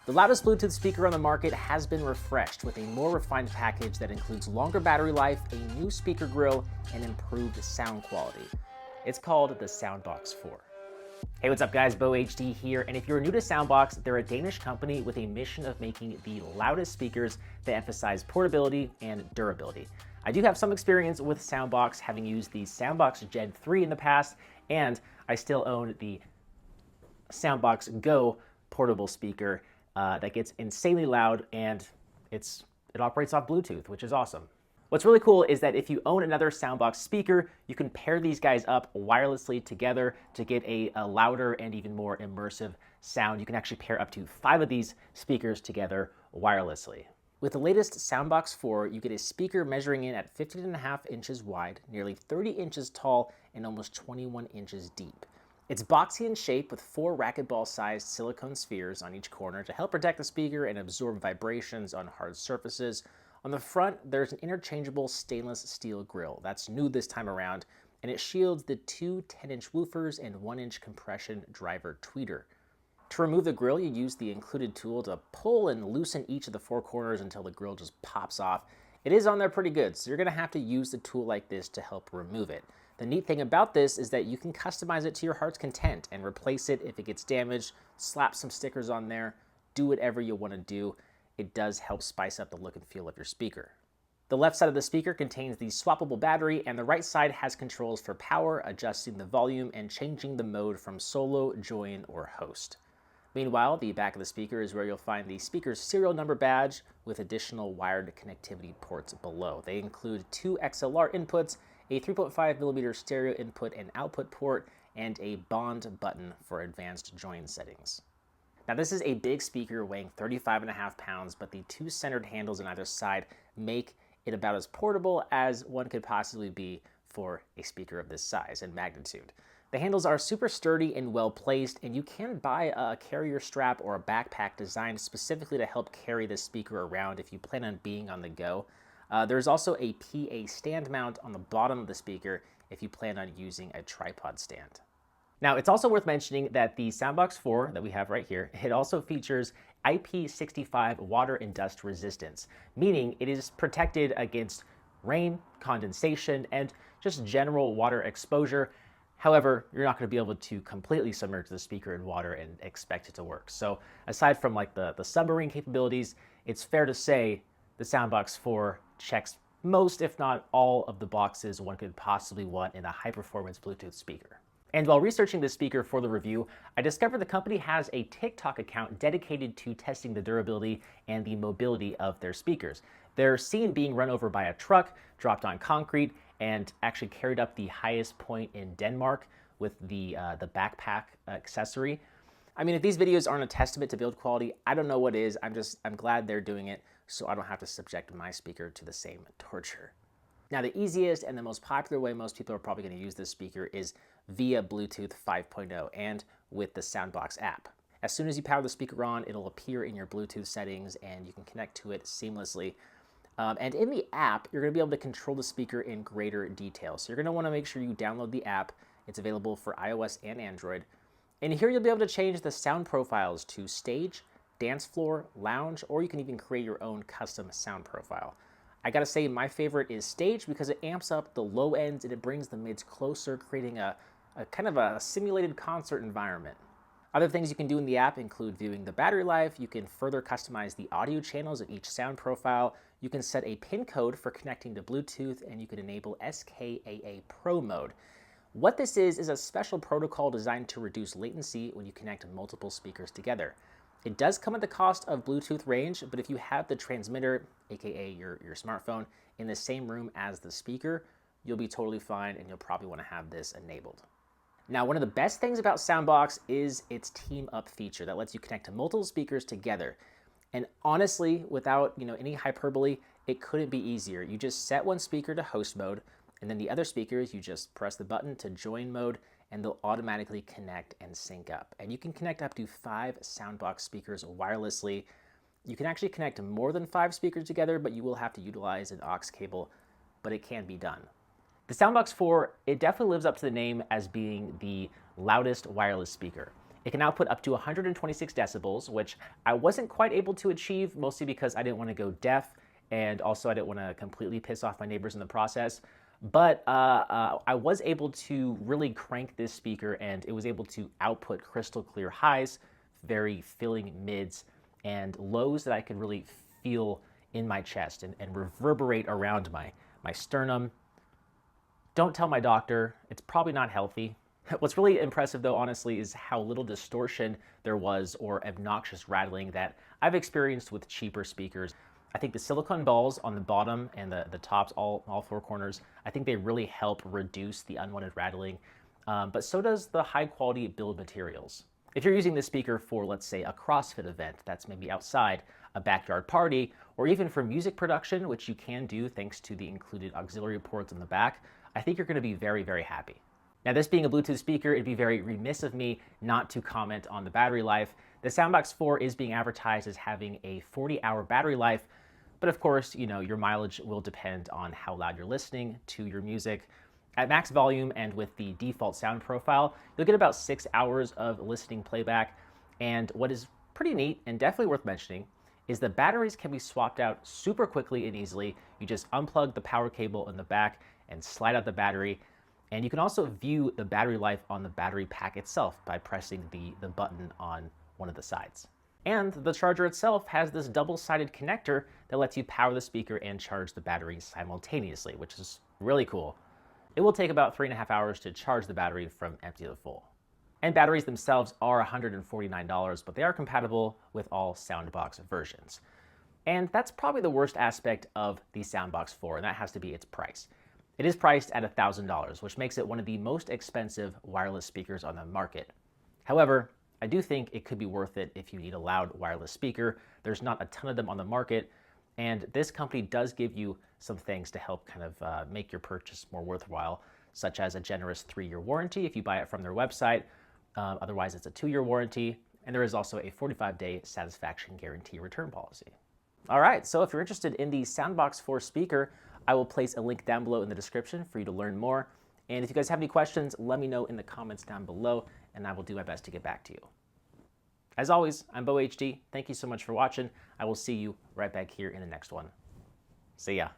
The loudest Bluetooth speaker on the market has been refreshed with a more refined package that includes longer battery life, a new speaker grille, and improved sound quality. It's called the SOUNDBOKS 4. Hey, what's up guys, Bo HD here, and if you're new to SOUNDBOKS, they're a Danish company with a mission of making the loudest speakers that emphasize portability and durability. I do have some experience with SOUNDBOKS, having used the SOUNDBOKS Gen 3 in the past, and I still own the SOUNDBOKS Go portable speaker that gets insanely loud, and it operates off Bluetooth, which is awesome. What's really cool is that if you own another SOUNDBOKS speaker, you can pair these guys up wirelessly together to get a louder and even more immersive sound. You can actually pair up to 5 of these speakers together wirelessly. With the latest SOUNDBOKS 4, you get a speaker measuring in at 15.5 inches wide, nearly 30 inches tall, and almost 21 inches deep. It's boxy in shape with 4 racquetball-sized silicone spheres on each corner to help protect the speaker and absorb vibrations on hard surfaces. On the front, there's an interchangeable stainless steel grille. That's new this time around, and it shields the 2 10-inch woofers and 1-inch compression driver tweeter. To remove the grille, you use the included tool to pull and loosen each of the 4 corners until the grille just pops off. It is on there pretty good, so you're going to have to use the tool like this to help remove it. The neat thing about this is that you can customize it to your heart's content and replace it if it gets damaged, slap some stickers on there, do whatever you want to do. It does help spice up the look and feel of your speaker. The left side of the speaker contains the swappable battery, and the right side has controls for power, adjusting the volume, and changing the mode from solo, join, or host. Meanwhile, the back of the speaker is where you'll find the speaker's serial number badge with additional wired connectivity ports below. They include 2 XLR inputs, a 3.5mm stereo input and output port, and a bond button for advanced join settings. Now this is a big speaker weighing 35.5 pounds, but the 2 centered handles on either side make it about as portable as one could possibly be for a speaker of this size and magnitude. The handles are super sturdy and well placed, and you can buy a carrier strap or a backpack designed specifically to help carry the speaker around if you plan on being on the go. There's also a PA stand mount on the bottom of the speaker if you plan on using a tripod stand. Now, it's also worth mentioning that the SOUNDBOKS 4 that we have right here, it also features IP65 water and dust resistance, meaning it is protected against rain, condensation, and just general water exposure. However, you're not going to be able to completely submerge the speaker in water and expect it to work. So aside from like the submarine capabilities, it's fair to say the SOUNDBOKS 4 checks most, if not all, of the boxes one could possibly want in a high-performance Bluetooth speaker. And while researching this speaker for the review, I discovered the company has a TikTok account dedicated to testing the durability and the mobility of their speakers. They're seen being run over by a truck, dropped on concrete, and actually carried up the highest point in Denmark with the backpack accessory. I mean, if these videos aren't a testament to build quality, I don't know what is. I'm glad they're doing it so I don't have to subject my speaker to the same torture. Now, the easiest and the most popular way most people are probably going to use this speaker is via Bluetooth 5.0 and with the SOUNDBOKS app. As soon as you power the speaker on, it'll appear in your Bluetooth settings and you can connect to it seamlessly. And in the app, you're going to be able to control the speaker in greater detail. So you're going to want to make sure you download the app. It's available for iOS and Android. And here you'll be able to change the sound profiles to stage, dance floor, lounge, or you can even create your own custom sound profile. I gotta say my favorite is stage because it amps up the low ends and it brings the mids closer, creating a kind of a simulated concert environment. Other things you can do in the app include viewing the battery life. You can further customize the audio channels of each sound profile. You can set a PIN code for connecting to Bluetooth, and you can enable SKAA Pro mode. What this is a special protocol designed to reduce latency when you connect multiple speakers together. It does come at the cost of Bluetooth range, but if you have the transmitter, aka your smartphone, in the same room as the speaker, you'll be totally fine and you'll probably want to have this enabled. Now, one of the best things about SOUNDBOKS is its team up feature that lets you connect to multiple speakers together. And honestly, without any hyperbole, it couldn't be easier. You just set one speaker to host mode, and then the other speakers, you just press the button to join mode, and they'll automatically connect and sync up. And you can connect up to 5 SOUNDBOKS speakers wirelessly. You can actually connect more than 5 speakers together, but you will have to utilize an aux cable, but it can be done. The SOUNDBOKS 4, it definitely lives up to the name as being the loudest wireless speaker. It can output up to 126 decibels, which I wasn't quite able to achieve, mostly because I didn't want to go deaf, and also I didn't want to completely piss off my neighbors in the process. But I was able to really crank this speaker, and it was able to output crystal clear highs, very filling mids, and lows that I could really feel in my chest and reverberate around my sternum. Don't tell my doctor. It's probably not healthy. What's really impressive, though, honestly, is how little distortion there was or obnoxious rattling that I've experienced with cheaper speakers. I think the silicone balls on the bottom and the tops, all four corners, I think they really help reduce the unwanted rattling, but so does the high-quality bill of materials. If you're using this speaker for, let's say, a CrossFit event that's maybe outside, a backyard party, or even for music production, which you can do thanks to the included auxiliary ports in the back, I think you're going to be very, very happy. Now, this being a Bluetooth speaker, it'd be very remiss of me not to comment on the battery life. The SOUNDBOKS 4 is being advertised as having a 40-hour battery life, but of course, you know, your mileage will depend on how loud you're listening to your music. At max volume and with the default sound profile, you'll get about 6 hours of listening playback. And what is pretty neat and definitely worth mentioning is the batteries can be swapped out super quickly and easily. You just unplug the power cable in the back and slide out the battery. And you can also view the battery life on the battery pack itself by pressing the button on one of the sides. And the charger itself has this double-sided connector that lets you power the speaker and charge the battery simultaneously, which is really cool. It will take about 3.5 hours to charge the battery from empty to full. And batteries themselves are $149, but they are compatible with all SOUNDBOKS versions. And that's probably the worst aspect of the SOUNDBOKS 4, and that has to be its price. It is priced at $1,000, which makes it one of the most expensive wireless speakers on the market. However, I do think it could be worth it if you need a loud wireless speaker. There's not a ton of them on the market, and this company does give you some things to help kind of make your purchase more worthwhile, such as a generous 3-year warranty if you buy it from their website. Otherwise, it's a 2-year warranty, and there is also a 45-day satisfaction guarantee return policy. All right, so if you're interested in the SOUNDBOKS 4 speaker, I will place a link down below in the description for you to learn more. And if you guys have any questions, let me know in the comments down below, and I will do my best to get back to you. As always, I'm Bo HD. Thank you so much for watching. I will see you right back here in the next one. See ya.